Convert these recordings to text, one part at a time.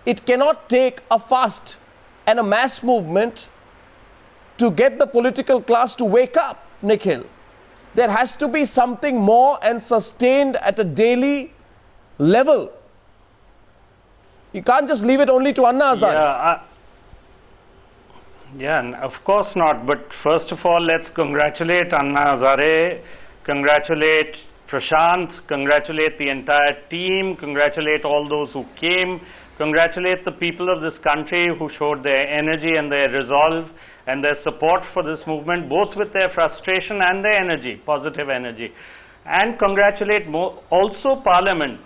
it cannot take a fast and a mass movement to get the political class to wake up, Nikhil. There has to be something more and sustained at a daily level. You can't just leave it only to Anna Hazare. Yeah, of course not. But first of all, let's congratulate Anna Hazare, congratulate Prashant, congratulate the entire team, congratulate all those who came, congratulate the people of this country who showed their energy and their resolve and their support for this movement, both with their frustration and their energy, positive energy. And congratulate also Parliament,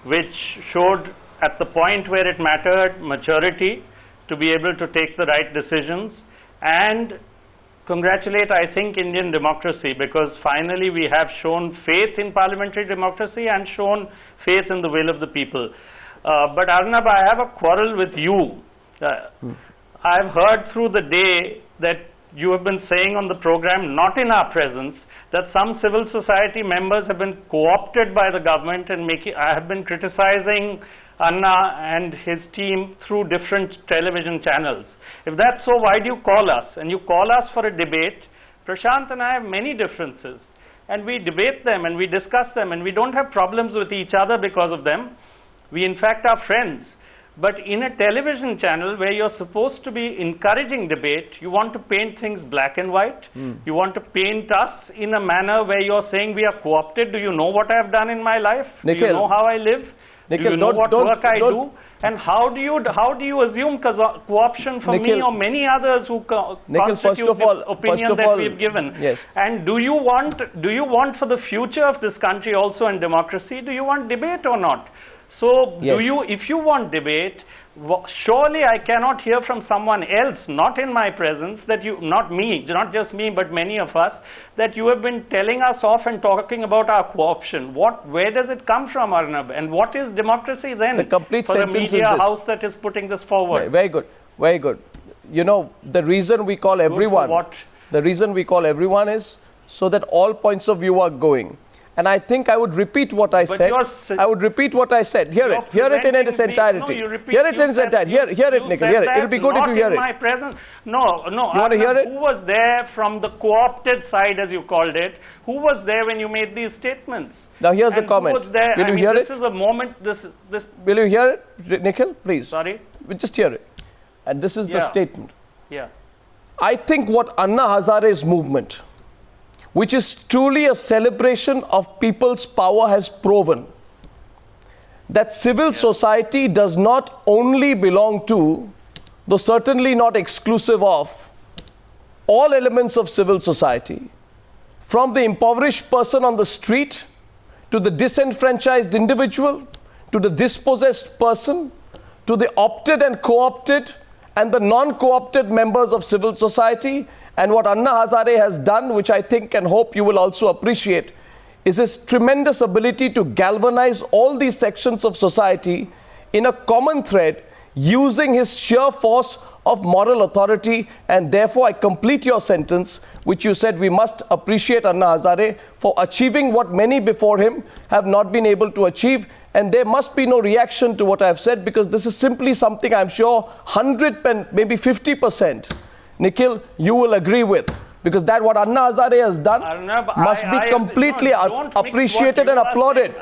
which showed at the point where it mattered maturity to be able to take the right decisions, and congratulate, I think, Indian democracy, because finally we have shown faith in parliamentary democracy and shown faith in the will of the people. But Arnab, I have a quarrel with you. I've heard through the day that you have been saying on the program, not in our presence, that some civil society members have been co-opted by the government, and I have been criticizing Anna and his team through different television channels. If that's so, why do you call us? And you call us for a debate. Prashant and I have many differences, and we debate them and we discuss them, and we don't have problems with each other because of them. We in fact are friends. But in a television channel where you're supposed to be encouraging debate, you want to paint things black and white. You want to paint us in a manner where you're saying we are co-opted. Do you know what I've done in my life? Nikhil, do you know how I live? Nikhil, do you know what work I do? And how do you assume co-option for Nikhil, me or many others who Nikhil, constitute the opinion that we've given? Yes. And do you want for the future of this country also in democracy, do you want debate or not? So, yes. if you want debate, surely I cannot hear from someone else, not in my presence, that you, not me, not just me, but many of us, that you have been telling us off and talking about our co-option. Where does it come from, Arnab? And what is democracy then? The complete for sentence the media is this. house that is putting this forward? Very good, very good. You know, the reason we call everyone, is so that all points of view are going. And I think I would repeat what I said. I would repeat what I said. Hear it in its entirety. Hear it in its entirety. Hear it, Nikhil. Hear it. It'll be good if you hear it. My presence. No. You want to hear it? Who was there from the co-opted side, as you called it? Who was there when you made these statements? Now here's the comment. Who was there? Will you hear it? This is a moment. This. Will you hear it, Nikhil? Please. Sorry. Just hear it. And this is the statement. Yeah. I think what Anna Hazare's movement, which is truly a celebration of people's power, has proven that civil society does not only belong to, though certainly not exclusive of, all elements of civil society, from the impoverished person on the street, to the disenfranchised individual, to the dispossessed person, to the opted and co-opted, and the non-co-opted members of civil society. And what Anna Hazare has done, which I think and hope you will also appreciate, is his tremendous ability to galvanize all these sections of society in a common thread, using his sheer force of moral authority. And therefore, I complete your sentence, which you said we must appreciate Anna Hazare for achieving what many before him have not been able to achieve. And there must be no reaction to what I have said, because this is simply something I'm sure 100, maybe 50%, Nikhil, you will agree with, because that what Anna Hazare has done must be completely appreciated and applauded.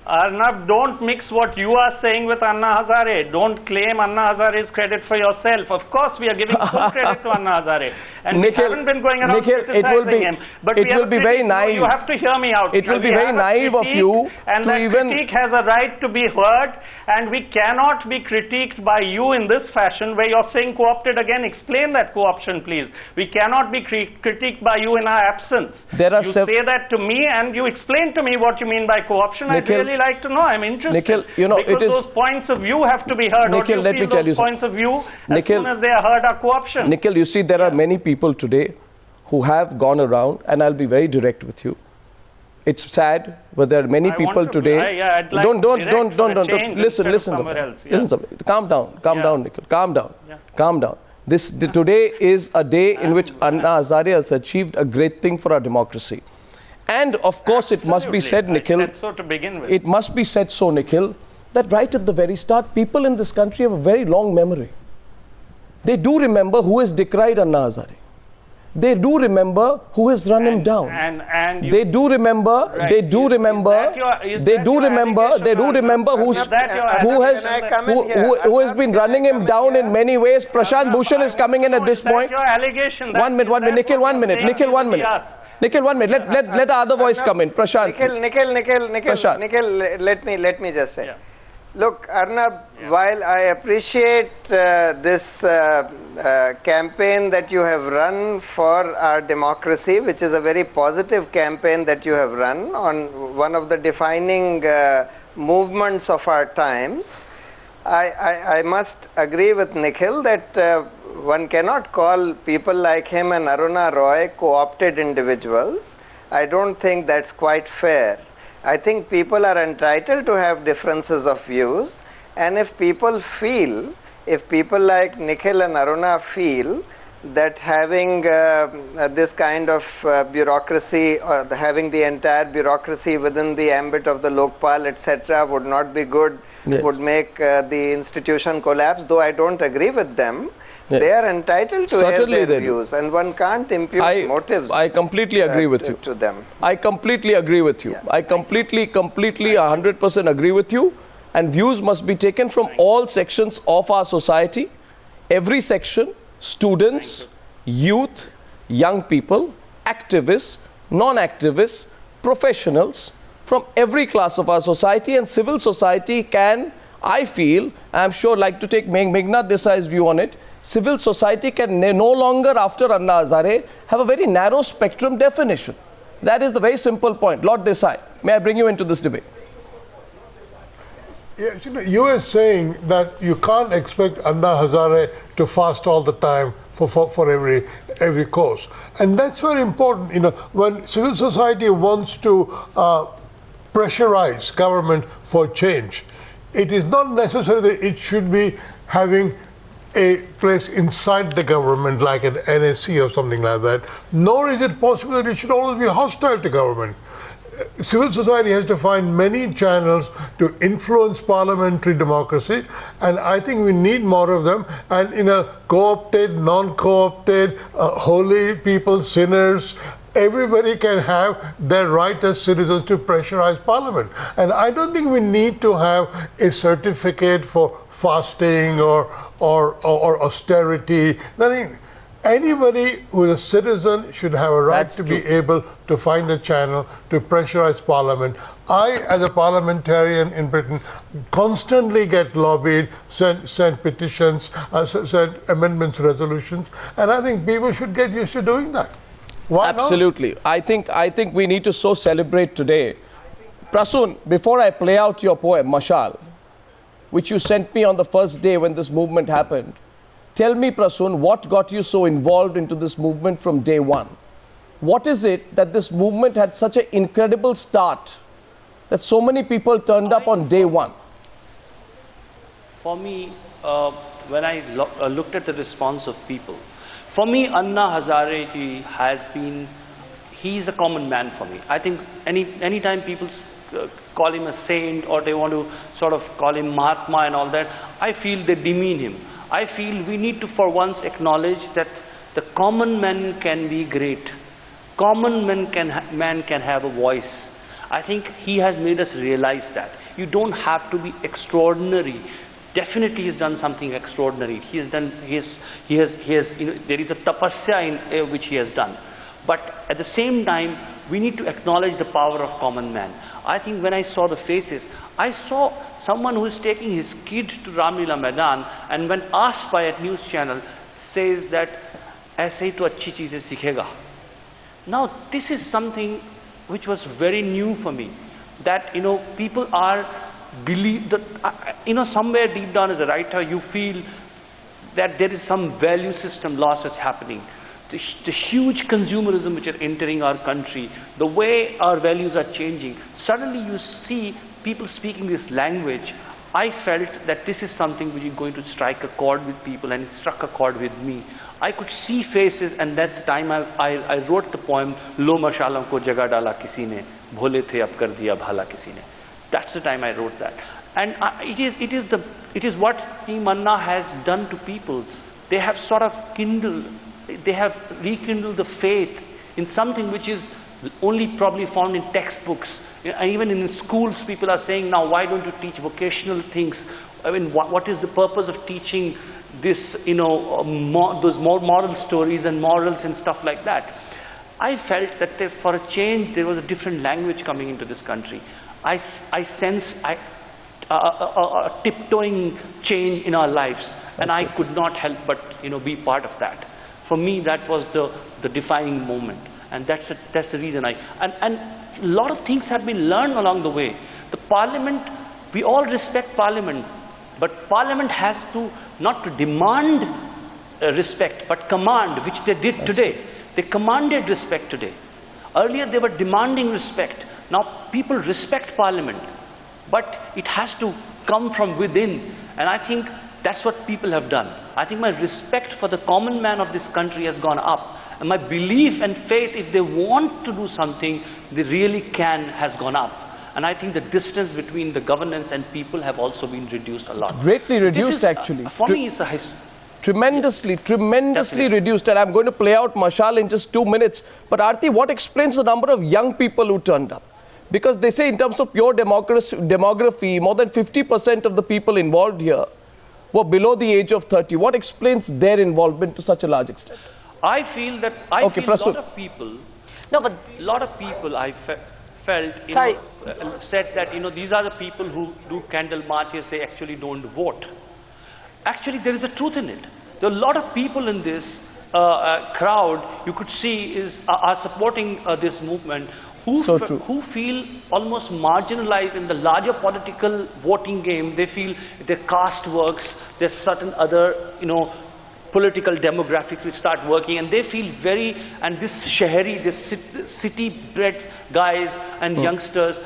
Arnab, don't mix what you are saying with Anna Hazare. Don't claim Anna Hazare's credit for yourself. Of course, we are giving full credit to Anna Hazare. And Nikhil, we haven't been going around criticizing him. But it will be very naive. You have to hear me out. It will be very naive of you and to even... critique has a right to be heard, and we cannot be critiqued by you in this fashion where you're saying co-opted again. Explain that co-option, please. We cannot be critiqued by you in our absence. You say that to me and you explain to me what you mean by co-option. I'd really like to know. I'm interested. Nikhil, you know, because those points of view have to be heard. Nikhil, let me tell you something. Points of view, as soon as they are heard, are co-option. Nikhil, you see, there are many people today who have gone around, and I'll be very direct with you. It's sad, but there are many people today. Don't. Listen. Calm down, Nikhil. Calm down. Today is a day in which Anna Hazare has achieved a great thing for our democracy. And of course, it must be said, Nikhil, I said so to begin with. It must be said so, Nikhil, that right at the very start, people in this country have a very long memory. They do remember who has decried Anna Hazare. They do remember who has run him down. And They do remember. Right. They do remember. They do remember. They do remember who has been running him down in many ways. Prashant Bhushan is coming in at this point. Your allegation. 1 minute. Nikhil, 1 minute. Nikhil, 1 minute. Nikhil, 1 minute. Let the other voice come in. Prashant. Prashant. Nikhil, let me just say. Look, Arnab, while I appreciate this campaign that you have run for our democracy, which is a very positive campaign that you have run on one of the defining movements of our times, I must agree with Nikhil that one cannot call people like him and Aruna Roy co-opted individuals. I don't think that's quite fair. I think people are entitled to have differences of views, and if people like Nikhil and Aruna feel that having this kind of bureaucracy, or having the entire bureaucracy within the ambit of the Lokpal, etc., would not be good, yes, would make the institution collapse, though I don't agree with them, yes, they are entitled to certainly their views, and one can't impute motives. I completely agree with you. To them. I completely agree with you. Yeah. I completely, 100% agree with you. And views must be taken from all sections of our society. Every section, students, youth, young people, activists, non-activists, professionals, from every class of our society. And civil society can, I feel, I'm sure, like to take Meghnad Desai's view on it, civil society can no longer, after Anna Hazare, have a very narrow spectrum definition. That is the very simple point. Lord Desai, may I bring you into this debate? Yeah, you are saying that you can't expect Anna Hazare to fast all the time for every cause. And that's very important. When civil society wants to pressurize government for change, it is not necessary that it should be having a place inside the government like an NSC or something like that, nor is it possible that it should always be hostile to government. Civil society has to find many channels to influence parliamentary democracy, and I think we need more of them. And in a co-opted, non-co-opted, holy people, sinners, everybody can have their right as citizens to pressurize parliament. And I don't think we need to have a certificate for fasting or austerity. Anybody who is a citizen should have a right to be able to find a channel to pressurize Parliament. I, as a parliamentarian in Britain, constantly get lobbied, send petitions, send amendments, resolutions, and I think people should get used to doing that. Why Absolutely. not? I think we need to so celebrate today. Prasoon, before I play out your poem, Mashal, which you sent me on the first day when this movement happened, tell me, Prasoon, what got you so involved into this movement from day one? What is it that this movement had such an incredible start that so many people turned up on day one? For me, when I looked at the response of people, for me, Anna Hazare ji has been, he's a common man for me. I think anytime people call him a saint or they want to sort of call him Mahatma and all that, I feel they demean him. I feel we need to for once acknowledge that the common man can be great. Common man can have a voice. I think he has made us realize that. You don't have to be extraordinary. Definitely he has done something extraordinary. He has, there is a tapasya in which he has done. But at the same time, we need to acknowledge the power of common man. I think when I saw the faces, I saw someone who is taking his kid to Ramlila Maidan, and when asked by a news channel, says that, "Aise hi to achhi cheezein sikhega." Now, this is something which was very new for me, that, people are believe that, somewhere deep down as a writer, you feel that there is some value system loss that's happening. The huge consumerism which are entering our country, the way our values are changing, suddenly you see people speaking this language. I felt that this is something which is going to strike a chord with people, and it struck a chord with me. I could see faces, and that's the time I wrote the poem, Lo mashalam ko jaga dala kisi ne, bhole the ab kar diya bhala kisi ne. That's the time I wrote that. And it is what Team Anna has done to people. They have sort of they have rekindled the faith in something which is only probably found in textbooks. And even in schools, people are saying now, why don't you teach vocational things? I mean, what is the purpose of teaching this, those more moral stories and morals and stuff like that? I felt that for a change, there was a different language coming into this country. I sense a tiptoeing change in our lives, and I could not help but be part of that. For me, that was the defining moment, and that's the reason and a lot of things have been learned along the way. The Parliament, we all respect Parliament, but Parliament has to not to demand respect, but command, which they did today. They commanded respect today. Earlier they were demanding respect. Now people respect Parliament, but it has to come from within, and I think that's what people have done. I think my respect for the common man of this country has gone up, and my belief and faith, if they want to do something, they really can, has gone up. And I think the distance between the governance and people have also been reduced a lot. Greatly reduced, actually. For me, it's a tremendously reduced, and I'm going to play out Mashal in just 2 minutes. But Aarti, what explains the number of young people who turned up? Because they say in terms of pure demography, more than 50% of the people involved here were below the age of 30. What explains their involvement to such a large extent? I feel that a lot of people, a lot of people I felt, said that, these are the people who do candle marches, they actually don't vote. Actually, there is a truth in it. There are a lot of people in this crowd, you could see, are supporting this movement, who feel almost marginalized in the larger political voting game. They feel their caste works, there's certain other, political demographics which start working, and they feel and this shahari, this city-bred guys and youngsters,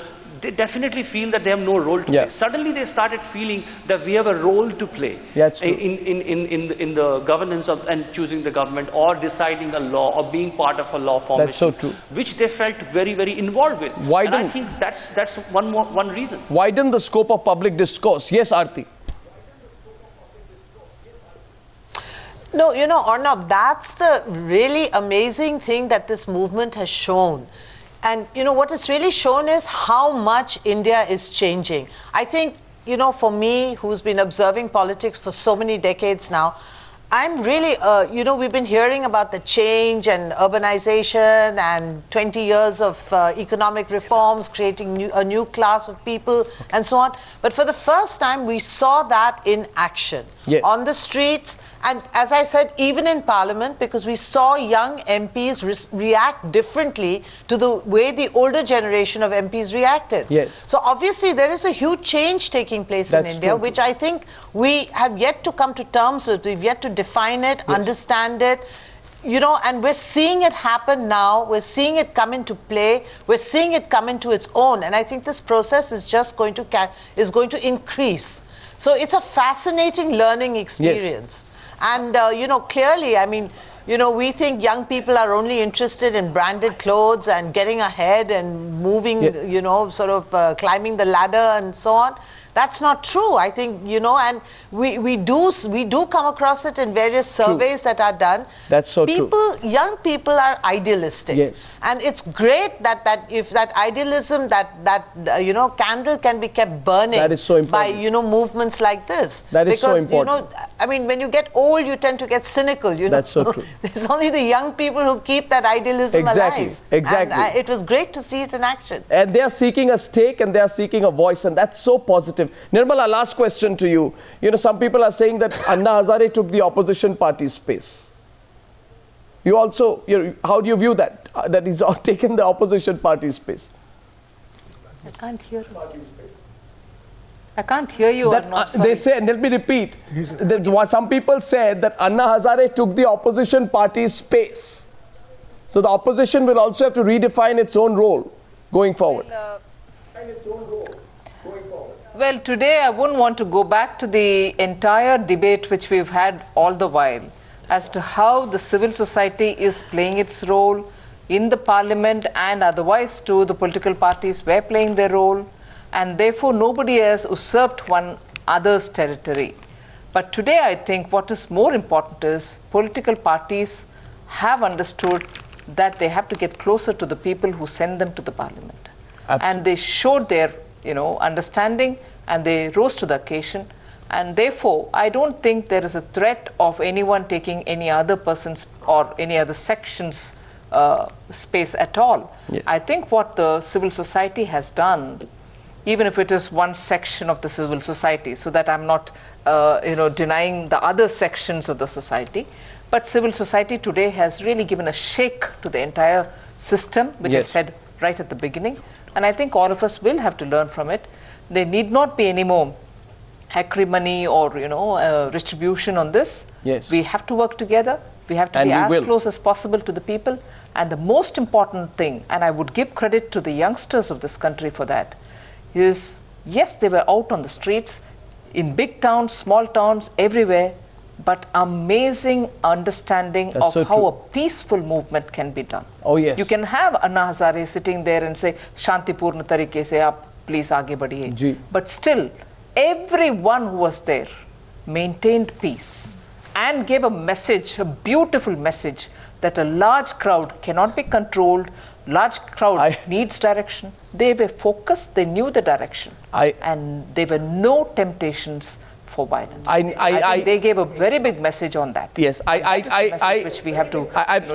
they definitely feel that they have no role to play. Suddenly they started feeling that we have a role to play in the governance of and choosing the government, or deciding a law, or being part of a law formation. That's so true. Which they felt very, very involved with. And I think that's one reason. Widen the scope of public discourse. Yes, Aarti. No, Arnab, that's the really amazing thing that this movement has shown. And, what it's really shown is how much India is changing. I think, for me, who's been observing politics for so many decades now, I'm really, we've been hearing about the change and urbanization and 20 years of economic reforms, creating a new class of people and so on. But for the first time, we saw that in action. Yes. On the streets, and as I said, even in Parliament, because we saw young MPs react differently to the way the older generation of MPs reacted. Yes. So obviously there is a huge change taking place in India, which I think we have yet to come to terms with. We've yet to define it, understand it, and we're seeing it happen now. We're seeing it come into play. We're seeing it come into its own. And I think this process is just going to increase. So it's a fascinating learning experience. Yes. And, clearly, I mean, we think young people are only interested in branded clothes and getting ahead and moving, sort of climbing the ladder and so on. That's not true. I think, and we do come across it in various surveys that are done. That's so true. Young people are idealistic. Yes. And it's great that if that idealism, that candle can be kept burning. That is so important. By, movements like this. That is so important. I mean, when you get old, you tend to get cynical, That's so true. It's only the young people who keep that idealism alive. Exactly. And it was great to see it in action. And they are seeking a stake, and they are seeking a voice, and that's so positive. Nirmala, last question to you. Some people are saying that Anna Hazare took the opposition party's space. You also, how do you view that? That he's taken the opposition party's space? I can't hear you. I can't hear you. They say, let me repeat, some people said that Anna Hazare took the opposition party's space. So the opposition will also have to redefine its own role going forward. Well, today I wouldn't want to go back to the entire debate which we've had all the while as to how the civil society is playing its role in the parliament, and otherwise too the political parties were playing their role. and therefore nobody has usurped one other's territory. But today I think what is more important is political parties have understood that they have to get closer to the people who send them to the parliament. And they showed their understanding, and they rose to the occasion. And therefore, I don't think there is a threat of anyone taking any other person's or any other section's space at all. Yes. I think what the civil society has done, even if it is one section of the civil society, so that I'm not denying the other sections of the society, but civil society today has really given a shake to the entire system, which I said right at the beginning. And I think all of us will have to learn from it. There need not be any more acrimony or retribution on this. Yes. We have to work together. We have to be as close as possible to the people. And the most important thing, and I would give credit to the youngsters of this country for that, is yes, they were out on the streets in big towns, small towns, everywhere, but amazing understanding of how a peaceful movement can be done. Oh yes. You can have Anna Hazare sitting there and say, Shantipurna tarike se aap please aage badhiye. But still, everyone who was there maintained peace and gave a message, a beautiful message, that a large crowd cannot be controlled, large crowd needs direction. They were focused, they knew the direction, and there were no temptations for violence. I think they gave a very big message on that. Yes, which we have to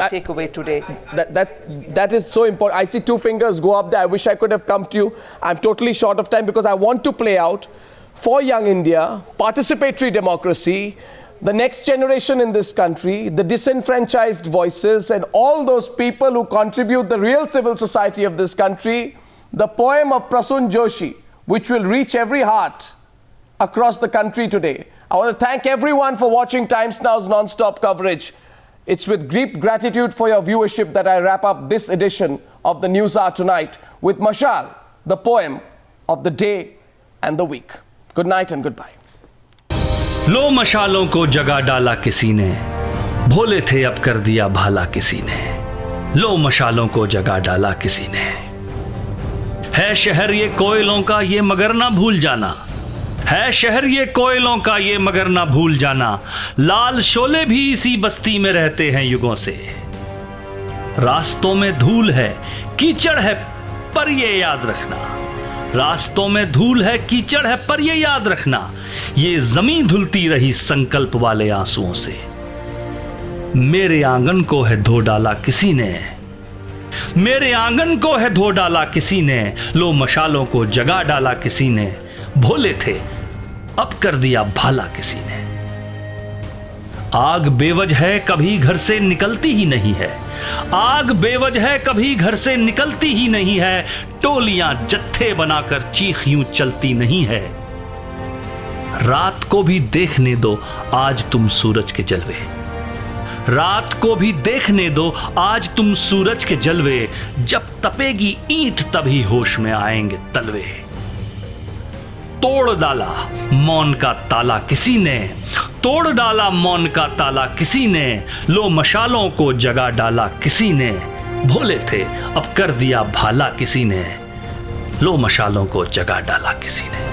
take away today. That is so important. I see two fingers go up there. I wish I could have come to you. I'm totally short of time because I want to play out for Young India, participatory democracy, the next generation in this country, the disenfranchised voices, and all those people who contribute the real civil society of this country, the poem of Prasun Joshi, which will reach every heart across the country today. I want to thank everyone for watching Times Now's non-stop coverage. It's with deep gratitude for your viewership that I wrap up this edition of the News Hour tonight with Mashal, the poem of the day and the week. Good night and goodbye. लो मशालों को जगा डाला किसी ने, भोले थे अब कर दिया भाला किसी ने, लो मशालों को जगा डाला किसी ने। है शहर ये कोयलों का ये मगर ना भूल जाना, है शहर ये कोयलों का ये मगर ना भूल जाना, लाल शोले भी इसी बस्ती में रहते हैं युगों से। रास्तों में धूल है कीचड़ है पर ये याद रखना, रास्तों में धूल है कीचड़ है पर ये याद रखना, ये जमीन धुलती रही संकल्प वाले आंसुओं से। मेरे आंगन को है धो डाला किसी ने, मेरे आंगन को है धो डाला किसी ने, लो मशालों को जगा डाला किसी ने, भोले थे अब कर दिया भाला किसी ने। आग बेवजह है कभी घर से निकलती ही नहीं है, आग बेवजह है कभी घर से निकलती ही नहीं है, टोलियां जत्थे बनाकर चीख यूं चलती नहीं है। रात को भी देखने दो आज तुम सूरज के जलवे, रात को भी देखने दो आज तुम सूरज के जलवे, जब तपेगी ईंट तभी होश में आएंगे तलवे। तोड़ डाला मौन का ताला किसी ने, तोड़ डाला मौन का ताला किसी ने, लो मशालों को जगा डाला किसी ने, भोले थे अब कर दिया भाला किसी ने, लो मशालों को जगा डाला किसी ने।